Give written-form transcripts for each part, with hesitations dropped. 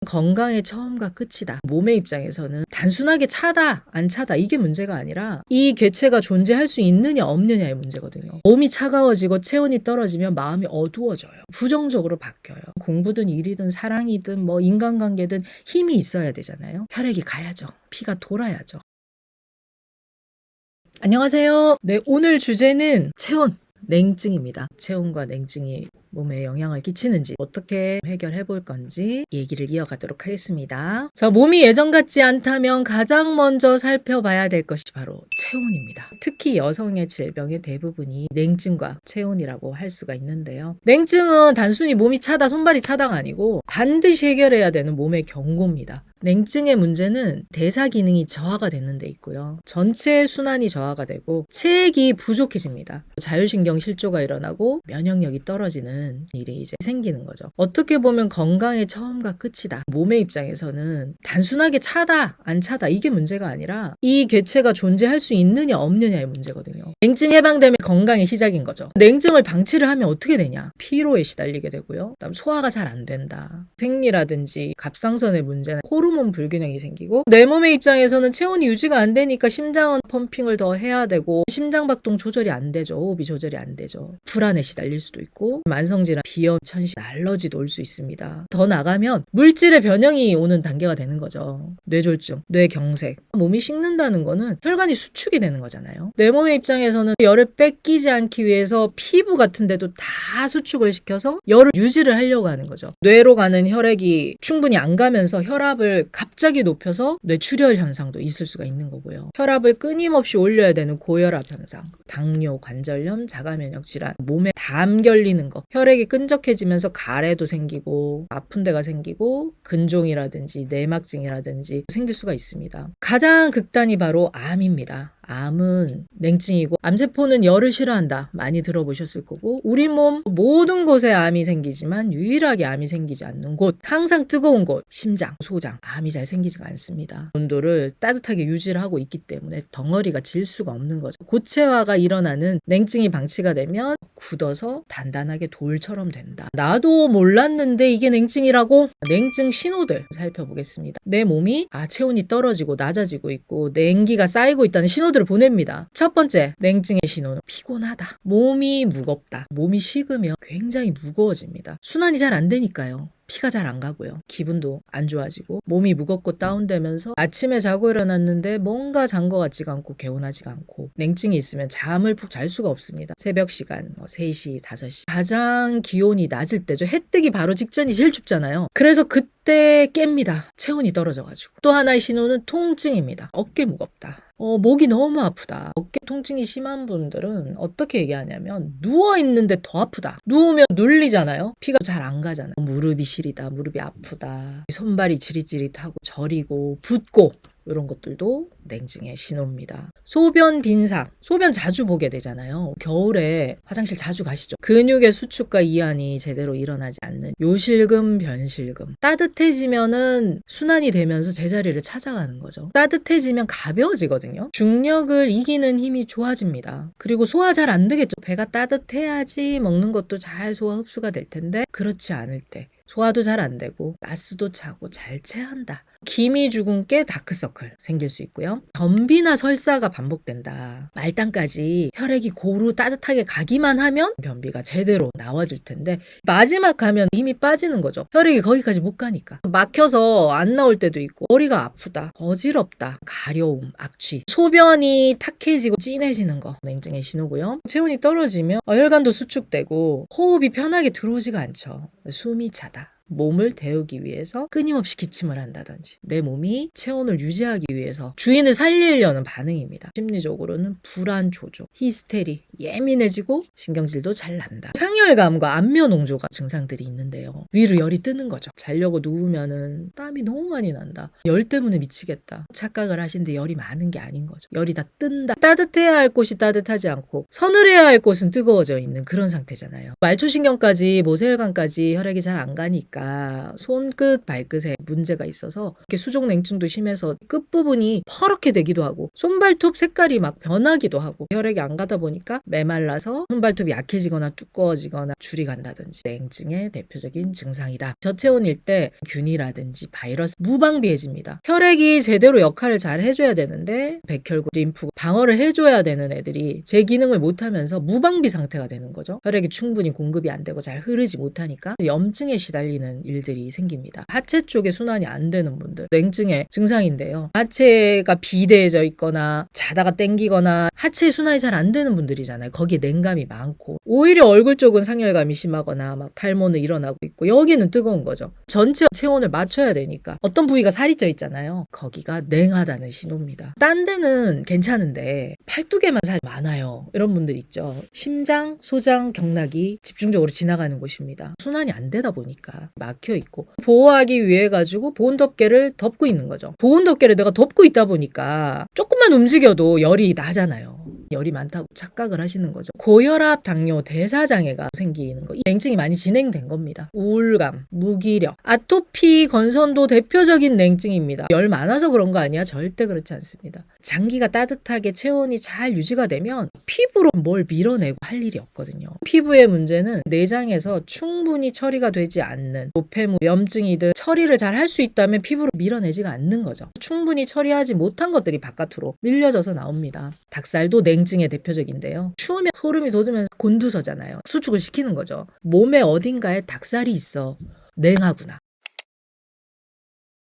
건강의 처음과 끝이다. 몸의 입장에서는 단순하게 차다, 안 차다 이게 문제가 아니라 이 개체가 존재할 수 있느냐 없느냐의 문제거든요. 몸이 차가워지고 체온이 떨어지면 마음이 어두워져요. 부정적으로 바뀌어요. 공부든 일이든 사랑이든 뭐 인간관계든 힘이 있어야 되잖아요. 혈액이 가야죠. 피가 돌아야죠. 안녕하세요. 네, 오늘 주제는 체온, 냉증입니다. 체온과 냉증이 몸에 영향을 끼치는지 어떻게 해결해 볼 건지 얘기를 이어가도록 하겠습니다. 자, 몸이 예전 같지 않다면 가장 먼저 살펴봐야 될 것이 바로 체온입니다. 특히 여성의 질병의 대부분이 냉증과 체온이라고 할 수가 있는데요. 냉증은 단순히 몸이 차다, 손발이 차다가 아니고 반드시 해결해야 되는 몸의 경고입니다. 냉증의 문제는 대사 기능이 저하가 되는 데 있고요. 전체 순환이 저하가 되고 체액이 부족해집니다. 자율신경 실조가 일어나고 면역력이 떨어지는 일이 이제 생기는 거죠. 어떻게 보면 건강의 처음과 끝이다. 몸의 입장에서는 단순하게 차다, 안 차다 이게 문제가 아니라 이 개체가 존재할 수 있느냐 없느냐의 문제거든요. 냉증 해방되면 건강의 시작인 거죠. 냉증을 방치를 하면 어떻게 되냐? 피로에 시달리게 되고요. 그다음 소화가 잘 안 된다. 생리라든지 갑상선의 문제는 호르몬 불균형이 생기고 내 몸의 입장에서는 체온이 유지가 안 되니까 심장은 펌핑을 더 해야 되고 심장박동 조절이 안 되죠. 호흡이 조절이 안 되죠. 불안에 시달릴 수도 있고 만성질환, 비염, 천식, 알러지도 올 수 있습니다. 더 나가면 물질의 변형이 오는 단계가 되는 거죠. 뇌졸중, 뇌경색. 몸이 식는다는 거는 혈관이 수축이 되는 거잖아요. 내 몸의 입장에서는 열을 뺏기지 않기 위해서 피부 같은 데도 다 수축을 시켜서 열을 유지를 하려고 하는 거죠. 뇌로 가는 혈액이 충분히 안 가면서 혈압을 갑자기 높여서 뇌출혈 현상도 있을 수가 있는 거고요. 혈압을 끊임없이 올려야 되는 고혈압 현상, 당뇨, 관절염, 자가면역 질환, 몸에 담 결리는 거, 혈액이 끈적해지면서 가래도 생기고 아픈 데가 생기고 근종이라든지 내막증이라든지 생길 수가 있습니다. 가장 극단이 바로 암입니다. 암은 냉증이고 암세포는 열을 싫어한다. 많이 들어보셨을 거고 우리 몸 모든 곳에 암이 생기지만 유일하게 암이 생기지 않는 곳, 항상 뜨거운 곳, 심장, 소장, 암이 잘 생기지가 않습니다. 온도를 따뜻하게 유지를 하고 있기 때문에 덩어리가 질 수가 없는 거죠. 고체화가 일어나는 냉증이 방치가 되면 굳어서 단단하게 돌처럼 된다. 나도 몰랐는데 이게 냉증이라고? 냉증 신호들 살펴보겠습니다. 내 몸이 체온이 떨어지고 낮아지고 있고 냉기가 쌓이고 있다는 신호들 보냅니다. 첫 번째, 냉증의 신호는 피곤하다. 몸이 무겁다. 몸이 식으면 굉장히 무거워집니다. 순환이 잘 안 되니까요. 피가 잘 안 가고요. 기분도 안 좋아지고 몸이 무겁고 다운되면서 아침에 자고 일어났는데 뭔가 잔 것 같지가 않고 개운하지가 않고 냉증이 있으면 잠을 푹 잘 수가 없습니다. 새벽 시간 3시, 5시 가장 기온이 낮을 때죠. 해 뜨기 바로 직전이 제일 춥잖아요. 그래서 그때 깹니다. 체온이 떨어져가지고. 또 하나의 신호는 통증입니다. 어깨 무겁다. 목이 너무 아프다. 어깨 통증이 심한 분들은 어떻게 얘기하냐면 누워있는데 더 아프다. 누우면 눌리잖아요. 피가 잘 안 가잖아요. 무릎이 시리다. 무릎이 아프다. 손발이 지릿지릿하고 저리고 붓고 이런 것들도 냉증의 신호입니다. 소변 빈상. 소변 자주 보게 되잖아요. 겨울에 화장실 자주 가시죠. 근육의 수축과 이완이 제대로 일어나지 않는 요실금, 변실금. 따뜻해지면은 순환이 되면서 제자리를 찾아가는 거죠. 따뜻해지면 가벼워지거든요. 중력을 이기는 힘이 좋아집니다. 그리고 소화 잘 안 되겠죠. 배가 따뜻해야지 먹는 것도 잘 소화 흡수가 될 텐데 그렇지 않을 때 소화도 잘 안 되고 가스도 차고 잘 체한다. 기미 주근깨, 다크서클 생길 수 있고요. 변비나 설사가 반복된다. 말단까지 혈액이 고루 따뜻하게 가기만 하면 변비가 제대로 나와줄 텐데 마지막 가면 힘이 빠지는 거죠. 혈액이 거기까지 못 가니까. 막혀서 안 나올 때도 있고 머리가 아프다, 어지럽다, 가려움, 악취, 소변이 탁해지고 진해지는 거 냉증의 신호고요. 체온이 떨어지면 혈관도 수축되고 호흡이 편하게 들어오지가 않죠. 숨이 차다. 몸을 데우기 위해서 끊임없이 기침을 한다든지 내 몸이 체온을 유지하기 위해서 주인을 살리려는 반응입니다. 심리적으로는 불안 조절, 히스테리, 예민해지고 신경질도 잘 난다. 창열감과 안면홍조가 증상들이 있는데요. 위로 열이 뜨는 거죠. 자려고 누우면은 땀이 너무 많이 난다. 열 때문에 미치겠다. 착각을 하신데 열이 많은 게 아닌 거죠. 열이 다 뜬다. 따뜻해야 할 곳이 따뜻하지 않고 서늘해야 할 곳은 뜨거워져 있는 그런 상태잖아요. 말초신경까지 모세혈관까지 혈액이 잘 안 가니까 보니까 손끝 발끝에 문제가 있어서 이렇게 수족 냉증도 심해서 끝부분이 퍼렇게 되기도 하고 손발톱 색깔이 막 변하기도 하고 혈액이 안 가다 보니까 메말라서 손발톱이 약해지거나 두꺼워지거나 줄이 간다든지 냉증의 대표적인 증상이다. 저체온일 때 균이라든지 바이러스 무방비해집니다. 혈액이 제대로 역할을 잘 해줘야 되는데 백혈구, 림프 방어를 해줘야 되는 애들이 제 기능을 못하면서 무방비 상태가 되는 거죠. 혈액이 충분히 공급이 안 되고 잘 흐르지 못하니까 염증에 시달리는 일들이 생깁니다. 하체 쪽에 순환이 안 되는 분들 냉증의 증상인데요. 하체가 비대해져 있거나 자다가 땡기거나 하체 순환이 잘 안 되는 분들이잖아요. 거기에 냉감이 많고 오히려 얼굴 쪽은 상열감이 심하거나 막 탈모는 일어나고 있고 여기는 뜨거운 거죠. 전체 체온을 맞춰야 되니까 어떤 부위가 살이 쪄 있잖아요. 거기가 냉하다는 신호입니다. 딴 데는 괜찮은데 팔뚝에만 살이 많아요. 이런 분들 있죠. 심장, 소장, 경락이 집중적으로 지나가는 곳입니다. 순환이 안 되다 보니까 막혀 있고 보호하기 위해 가지고 보온 덮개를 덮고 있는 거죠. 보온 덮개를 내가 덮고 있다 보니까 조금만 움직여도 열이 나잖아요. 열이 많다고 착각을 하시는 거죠. 고혈압, 당뇨, 대사장애가 생기는 거. 이 냉증이 많이 진행된 겁니다. 우울감, 무기력, 아토피, 건선도 대표적인 냉증입니다. 열 많아서 그런 거 아니야? 절대 그렇지 않습니다. 장기가 따뜻하게 체온이 잘 유지가 되면 피부로 뭘 밀어내고 할 일이 없거든요. 피부의 문제는 내장에서 충분히 처리가 되지 않는 노폐물, 염증이든 처리를 잘 할 수 있다면 피부로 밀어내지가 않는 거죠. 충분히 처리하지 못한 것들이 바깥으로 밀려져서 나옵니다. 닭살도 냉증의 대표적인데요. 추우면 소름이 돋으면서 곤두서잖아요. 수축을 시키는 거죠. 몸의 어딘가에 닭살이 있어. 냉하구나.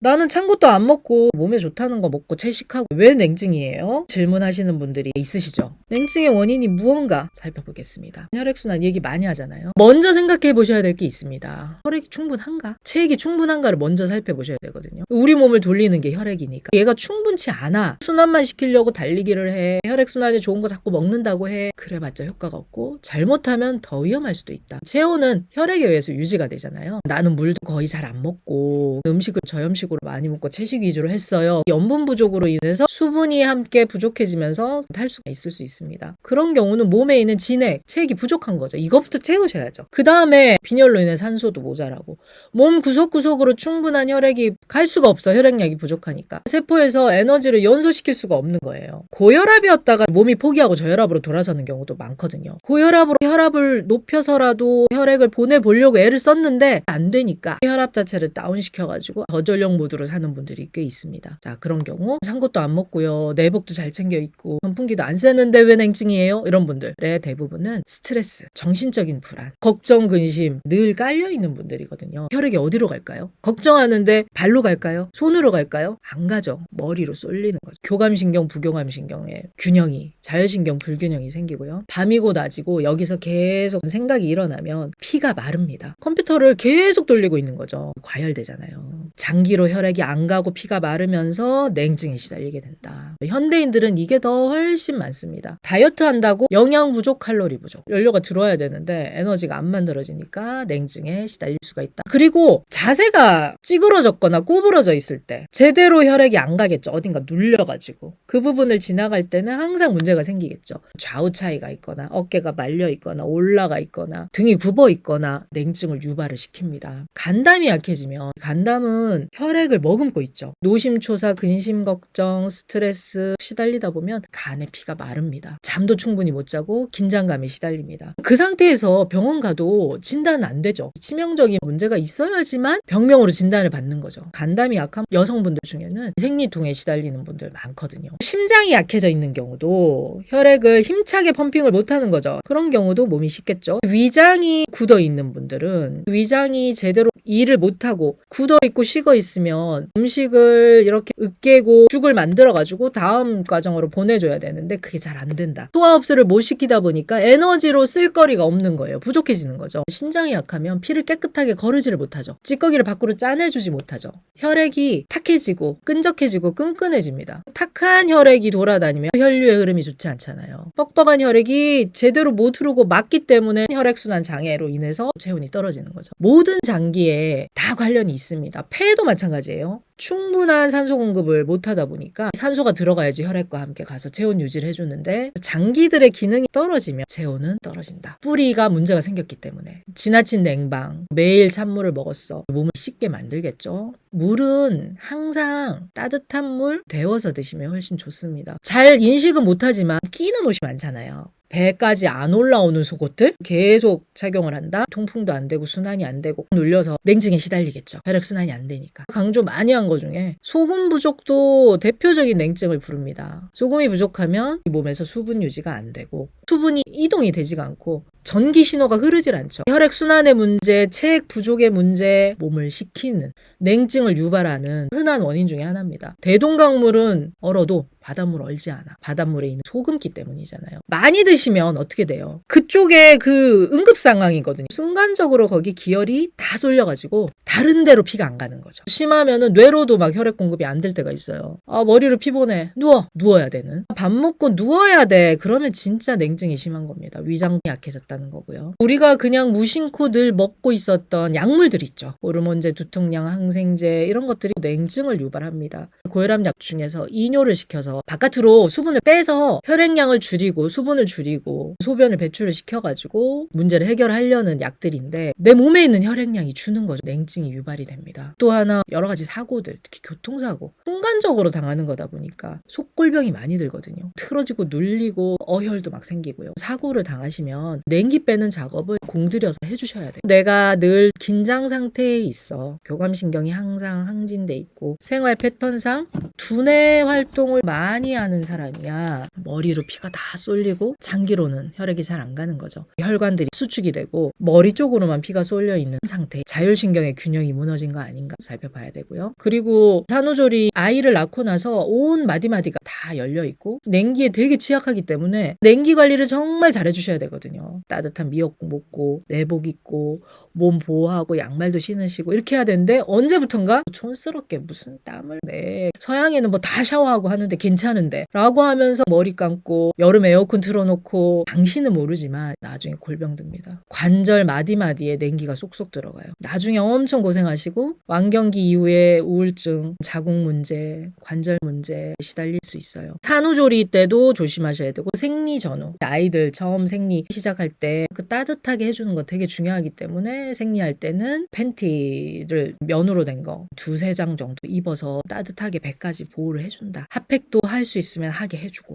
나는 찬 것도 안 먹고 몸에 좋다는 거 먹고 채식하고 왜 냉증이에요? 질문하시는 분들이 있으시죠? 냉증의 원인이 무언가 살펴보겠습니다. 혈액순환 얘기 많이 하잖아요. 먼저 생각해 보셔야 될 게 있습니다. 혈액이 충분한가? 체액이 충분한가를 먼저 살펴보셔야 되거든요. 우리 몸을 돌리는 게 혈액이니까 얘가 충분치 않아. 순환만 시키려고 달리기를 해. 혈액순환에 좋은 거 자꾸 먹는다고 해. 그래봤자 효과가 없고 잘못하면 더 위험할 수도 있다. 체온은 혈액에 의해서 유지가 되잖아요. 나는 물도 거의 잘 안 먹고 음식을 저염식 많이 먹고 채식 위주로 했어요. 염분 부족으로 인해서 수분이 함께 부족해지면서 탈수가 있을 수 있습니다. 그런 경우는 몸에 있는 진액, 체액이 부족한 거죠. 이것부터 채우셔야죠. 그 다음에 빈혈로 인해 산소도 모자라고 몸 구석구석으로 충분한 혈액이 갈 수가 없어. 혈액량이 부족하니까. 세포에서 에너지를 연소시킬 수가 없는 거예요. 고혈압이었다가 몸이 포기하고 저혈압으로 돌아서는 경우도 많거든요. 고혈압으로 혈압을 높여서라도 혈액을 보내보려고 애를 썼는데 안 되니까 혈압 자체를 다운시켜가지고 저전력 모드로 사는 분들이 꽤 있습니다. 자, 그런 경우 산 것도 안 먹고요. 내복도 잘 챙겨 입고 선풍기도 안 쐬는데 왜 냉증이에요? 이런 분들의 대부분은 스트레스, 정신적인 불안, 걱정, 근심 늘 깔려있는 분들이거든요. 혈액이 어디로 갈까요? 걱정하는데 발로 갈까요? 손으로 갈까요? 안 가죠. 머리로 쏠리는 거죠. 교감신경, 부교감신경의 균형이, 자율신경 불균형이 생기고요. 밤이고 낮이고 여기서 계속 생각이 일어나면 피가 마릅니다. 컴퓨터를 계속 돌리고 있는 거죠. 과열되잖아요. 장기로 혈액이 안 가고 피가 마르면서 냉증에 시달리게 된다. 현대인들은 이게 더 훨씬 많습니다. 다이어트 한다고 영양 부족, 칼로리 부족. 연료가 들어와야 되는데 에너지가 안 만들어지니까 냉증에 시달릴 수가 있다. 그리고 자세가 찌그러졌거나 구부러져 있을 때 제대로 혈액이 안 가겠죠. 어딘가 눌려가지고. 그 부분을 지나갈 때는 항상 문제가 생기겠죠. 좌우 차이가 있거나 어깨가 말려 있거나 올라가 있거나 등이 굽어 있거나 냉증을 유발을 시킵니다. 간담이 약해지면 간담은 혈액을 머금고 있죠. 노심초사, 근심, 걱정, 스트레스 시달리다 보면 간에 피가 마릅니다. 잠도 충분히 못 자고 긴장감에 시달립니다. 그 상태에서 병원 가도 진단은 안 되죠. 치명적인 문제가 있어야지만 병명으로 진단을 받는 거죠. 간담이 약한 여성분들 중에는 생리통에 시달리는 분들 많거든요. 심장이 약해져 있는 경우도 혈액을 힘차게 펌핑을 못하는 거죠. 그런 경우도 몸이 식겠죠. 위장이 굳어 있는 분들은 위장이 제대로 일을 못하고 굳어 있고 식어 있으면 음식을 이렇게 으깨고 죽을 만들어가지고 다음 과정으로 보내줘야 되는데 그게 잘 안 된다. 소화 흡수를 못 시키다 보니까 에너지로 쓸 거리가 없는 거예요. 부족해지는 거죠. 신장이 약하면 피를 깨끗하게 거르지를 못하죠. 찌꺼기를 밖으로 짜내주지 못하죠. 혈액이 탁해지고 끈적해지고 끈끈해집니다. 탁한 혈액이 돌아다니면 혈류의 흐름이 좋지 않잖아요. 뻑뻑한 혈액이 제대로 못 흐르고 막기 때문에 혈액순환 장애로 인해서 체온이 떨어지는 거죠. 모든 장기에 다 관련이 있습니다. 폐도 마찬가지입니다. 마찬가지예요. 충분한 산소 공급을 못하다 보니까 산소가 들어가야지 혈액과 함께 가서 체온 유지를 해주는데 장기들의 기능이 떨어지면 체온은 떨어진다. 뿌리가 문제가 생겼기 때문에. 지나친 냉방, 매일 찬물을 먹었어. 몸을 씻게 만들겠죠. 물은 항상 따뜻한 물 데워서 드시면 훨씬 좋습니다. 잘 인식은 못하지만 끼는 옷이 많잖아요. 배까지 안 올라오는 속옷들 계속 착용을 한다. 통풍도 안 되고 순환이 안 되고 눌려서 냉증에 시달리겠죠. 혈액순환이 안 되니까. 강조 많이 한 거 중에 소금 부족도 대표적인 냉증을 부릅니다. 소금이 부족하면 몸에서 수분 유지가 안 되고 수분이 이동이 되지가 않고 전기 신호가 흐르질 않죠. 혈액순환의 문제, 체액 부족의 문제, 몸을 식히는 냉증을 유발하는 흔한 원인 중에 하나입니다. 대동강물은 얼어도 바닷물 얼지 않아. 바닷물에 있는 소금기 때문이잖아요. 많이 드시면 어떻게 돼요? 그쪽에 그 응급 상황이거든요. 순간적으로 거기 기혈이 다 쏠려가지고 다른 데로 피가 안 가는 거죠. 심하면은 뇌로도 막 혈액 공급이 안 될 때가 있어요. 머리로 피보내. 누워야 되는. 밥 먹고 누워야 돼. 그러면 진짜 냉증이 심한 겁니다. 위장이 약해졌다는 거고요. 우리가 그냥 무심코 늘 먹고 있었던 약물들 있죠. 호르몬제, 두통약, 항생제 이런 것들이 냉증을 유발합니다. 고혈압약 중에서 이뇨를 시켜서 바깥으로 수분을 빼서 혈액량을 줄이고 수분을 줄이고 소변을 배출을 시켜가지고 문제를 해결하려는 약들인데 내 몸에 있는 혈액량이 주는 거죠. 냉증이 유발이 됩니다. 또 하나 여러 가지 사고들, 특히 교통사고 순간적으로 당하는 거다 보니까 속골병이 많이 들거든요. 틀어지고 눌리고 어혈도 막 생기고요. 사고를 당하시면 냉기 빼는 작업을 공들여서 해주셔야 돼요. 내가 늘 긴장 상태에 있어. 교감신경이 항상 항진돼 있고 생활 패턴상 두뇌 활동을 많이 하는 사람이야. 머리로 피가 다 쏠리고 장기로는 혈액이 잘 안 가는 거죠. 혈관들이 수축이 되고 머리 쪽으로만 피가 쏠려 있는 상태. 자율신경의 균형이 무너진 거 아닌가 살펴봐야 되고요. 그리고 산후조리 아이를 낳고 나서 온 마디마디가 다 열려 있고 냉기에 되게 취약하기 때문에 냉기 관리를 정말 잘 해주셔야 되거든요. 따뜻한 미역국 먹고 내복 입고 몸 보호하고 양말도 신으시고 이렇게 해야 되는데 언제부턴가 촌스럽게 무슨 땀을 내. 서양에는 뭐 다 샤워하고 하는데 괜찮은데 라고 하면서 머리 감고 여름 에어컨 틀어놓고 당신은 모르지만 나중에 골병 듭니다. 관절 마디마디에 냉기가 쏙쏙 들어가요. 나중에 엄청 고생하시고 완경기 이후에 우울증, 자궁 문제, 관절 문제 시달릴 수 있어요. 산후조리 때도 조심하셔야 되고 생리 전후 아이들 처음 생리 시작할 때 그 따뜻하게 해주는 거 되게 중요하기 때문에 생리할 때는 팬티를 면으로 된 거 2-3장 정도 입어서 따뜻하게 배까지 보호를 해준다. 핫팩도 할 수 있으면 하게 해주고.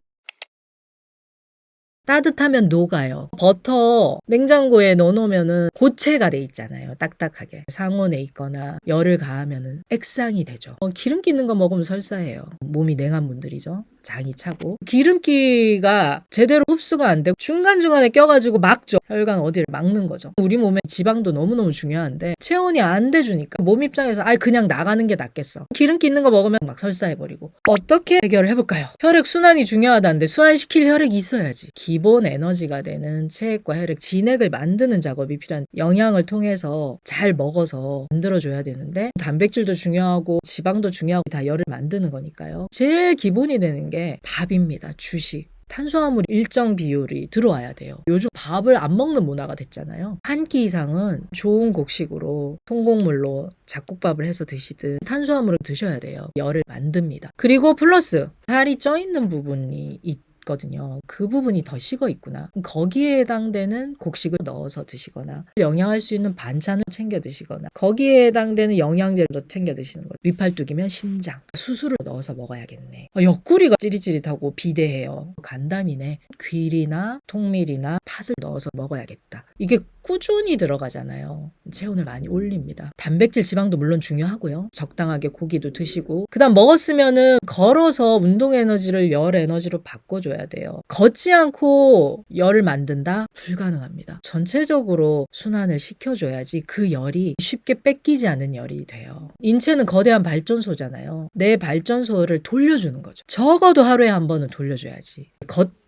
따뜻하면 녹아요. 버터 냉장고에 넣어놓으면은 고체가 돼 있잖아요. 딱딱하게. 상온에 있거나 열을 가하면은 액상이 되죠. 기름기 있는 거 먹으면 설사해요. 몸이 냉한 분들이죠. 장이 차고. 기름기가 제대로 흡수가 안 되고 중간중간에 껴가지고 막죠. 혈관 어디를 막는 거죠. 우리 몸에 지방도 너무너무 중요한데 체온이 안 돼주니까 몸 입장에서 그냥 나가는 게 낫겠어. 기름기 있는 거 먹으면 막 설사해버리고. 어떻게 해결을 해볼까요? 혈액 순환이 중요하다는데 순환시킬 혈액이 있어야지. 기본 에너지가 되는 체액과 혈액, 진액을 만드는 작업이 필요한 영양을 통해서 잘 먹어서 만들어줘야 되는데 단백질도 중요하고 지방도 중요하고 다 열을 만드는 거니까요. 제일 기본이 되는 게 밥입니다. 주식. 탄수화물 일정 비율이 들어와야 돼요. 요즘 밥을 안 먹는 문화가 됐잖아요. 한 끼 이상은 좋은 곡식으로 통곡물로 잡곡밥을 해서 드시든 탄수화물을 드셔야 돼요. 열을 만듭니다. 그리고 플러스 살이 쪄 있는 부분이 있거든요. 그 부분이 더 식어 있구나. 거기에 해당되는 곡식을 넣어서 드시거나 영양할 수 있는 반찬을 챙겨 드시거나 거기에 해당되는 영양제를 챙겨 드시는 거예요. 위팔뚝이면 심장, 수수를 넣어서 먹어야겠네. 옆구리가 찌릿찌릿하고 비대해요. 간담이네. 귀리나 통밀이나 팥을 넣어서 먹어야겠다. 이게 꾸준히 들어가잖아요. 체온을 많이 올립니다. 단백질, 지방도 물론 중요하고요. 적당하게 고기도 드시고 그다음 먹었으면은 걸어서 운동 에너지를 열 에너지로 바꿔줘야 돼요. 걷지 않고 열을 만든다? 불가능합니다. 전체적으로 순환을 시켜줘야지 그 열이 쉽게 뺏기지 않는 열이 돼요. 인체는 거대한 발전소잖아요. 내 발전소를 돌려주는 거죠. 적어도 하루에 한 번은 돌려줘야지.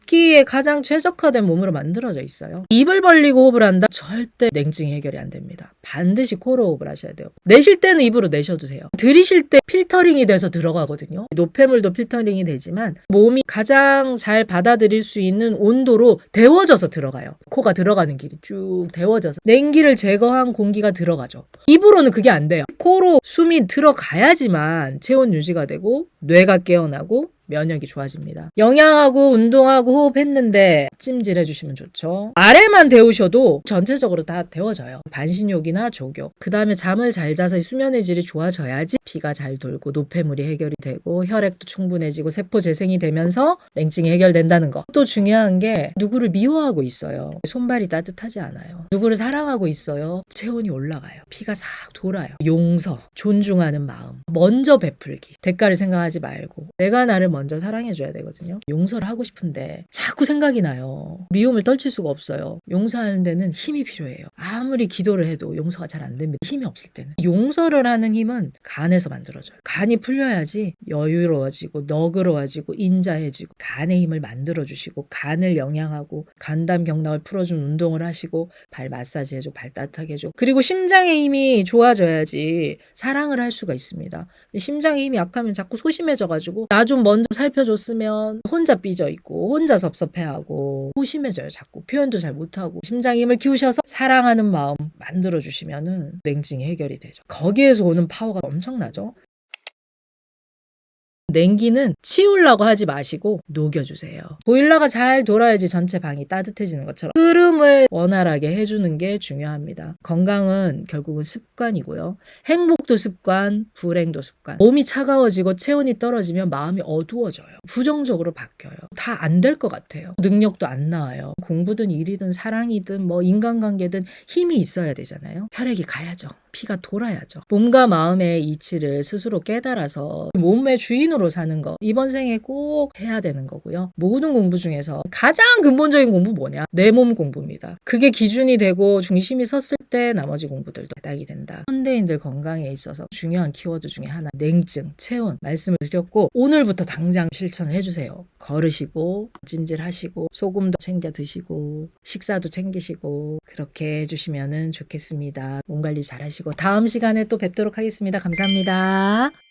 걷기에 가장 최적화된 몸으로 만들어져 있어요. 입을 벌리고 호흡을 한다? 절대 냉증이 해결이 안 됩니다. 반드시 코로 호흡을 하셔야 돼요. 내쉴 때는 입으로 내셔도 돼요. 들이쉴 때 필터링이 돼서 들어가거든요. 노폐물도 필터링이 되지만 몸이 가장 잘 받아들일 수 있는 온도로 데워져서 들어가요. 코가 들어가는 길이 쭉 데워져서 냉기를 제거한 공기가 들어가죠. 입으로는 그게 안 돼요. 코로 숨이 들어가야지만 체온 유지가 되고 뇌가 깨어나고 면역이 좋아집니다. 영양하고 운동하고 호흡했는데 찜질 해주시면 좋죠. 아래만 데우셔도 전체적으로 다 데워져요. 반신욕이나 족욕. 그 다음에 잠을 잘 자서 수면의 질이 좋아져야지 피가 잘 돌고 노폐물이 해결이 되고 혈액도 충분해지고 세포 재생이 되면서 냉증이 해결된다는 거. 또 중요한 게 누구를 미워하고 있어요. 손발이 따뜻하지 않아요. 누구를 사랑하고 있어요. 체온이 올라가요. 피가 싹 돌아요. 용서, 존중하는 마음, 먼저 베풀기. 대가를 생각하지 말고 내가 나를 먼저 사랑해줘야 되거든요. 용서를 하고 싶은데 자꾸 생각이 나요. 미움을 떨칠 수가 없어요. 용서하는 데는 힘이 필요해요. 아무리 기도를 해도 용서가 잘 안 됩니다. 힘이 없을 때는. 용서를 하는 힘은 간에서 만들어져요. 간이 풀려야지 여유로워지고 너그러워지고 인자해지고 간의 힘을 만들어주시고 간을 영양하고 간담 경락을 풀어주는 운동을 하시고 발 마사지 해줘, 발 따뜻하게 해줘. 그리고 심장의 힘이 좋아져야지 사랑을 할 수가 있습니다. 심장의 힘이 약하면 자꾸 소심해져가지고 나 좀 먼저 살펴줬으면 혼자 삐져있고 혼자 섭섭해하고 소심해져요. 자꾸 표현도 잘 못하고. 심장의 힘을 키우셔서 사랑하는 마음 만들어주시면은 냉증이 해결이 되죠. 거기에서 오는 파워가 엄청나죠. 냉기는 치우려고 하지 마시고 녹여주세요. 보일러가 잘 돌아야지 전체 방이 따뜻해지는 것처럼 흐름을 원활하게 해주는 게 중요합니다. 건강은 결국은 습관이고요. 행복도 습관, 불행도 습관. 몸이 차가워지고 체온이 떨어지면 마음이 어두워져요. 부정적으로 바뀌어요. 다 안 될 것 같아요. 능력도 안 나와요. 공부든 일이든 사랑이든 뭐 인간관계든 힘이 있어야 되잖아요. 혈액이 가야죠. 피가 돌아야죠. 몸과 마음의 이치를 스스로 깨달아서 몸의 주인으로 사는 거 이번 생에 꼭 해야 되는 거고요. 모든 공부 중에서 가장 근본적인 공부 뭐냐? 내 몸 공부입니다. 그게 기준이 되고 중심이 섰을 때 나머지 공부들도 바닥이 된다. 현대인들 건강에 있어서 중요한 키워드 중에 하나 냉증, 체온 말씀을 드렸고 오늘부터 당장 실천을 해주세요. 걸으시고 찜질하시고 소금도 챙겨 드시고 식사도 챙기시고 그렇게 해주시면 좋겠습니다. 몸 관리 잘 하시고 다음 시간에 또 뵙도록 하겠습니다. 감사합니다.